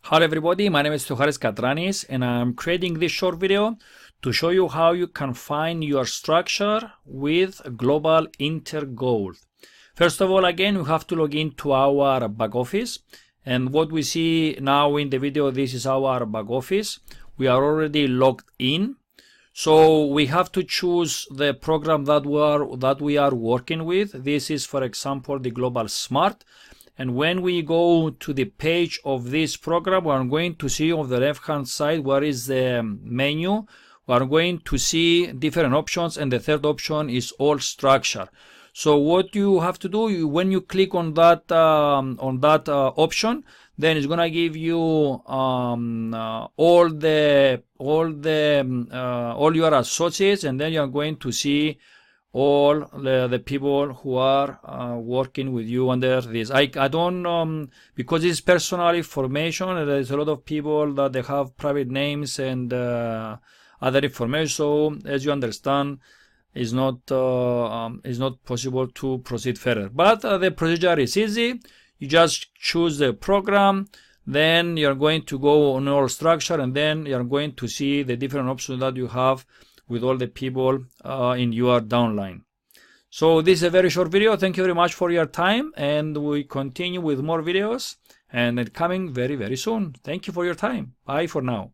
Hello everybody, my name is Theocharis Katranis and I'm creating this short video to show you how you can find your structure with Global Intergold. First of all, again, you have to log into our back office, and what we see now in the video, this is our back office. We are already logged in, so we have to choose the program that we are working with. This is, for example, the Global Smart. And when we go to the page of this program, we are going to see on the left hand side where is the menu. We are going to see different options, and the third option is all structure. So what you have to do, when you click on that option, then it's gonna give you all your associates, and then you are going to see all the people who are working with you under this. I don't because it's personal information, and there's a lot of people that they have private names and other information. So as you understand, it's not possible to proceed further. But the procedure is easy. You just choose the program, then you're going to go on all structure, and then you're going to see the different options that you have with all the people in your downline. So this is a very short video. Thank you very much for your time, and we continue with more videos and coming very, very soon. Thank you for your time. Bye for now.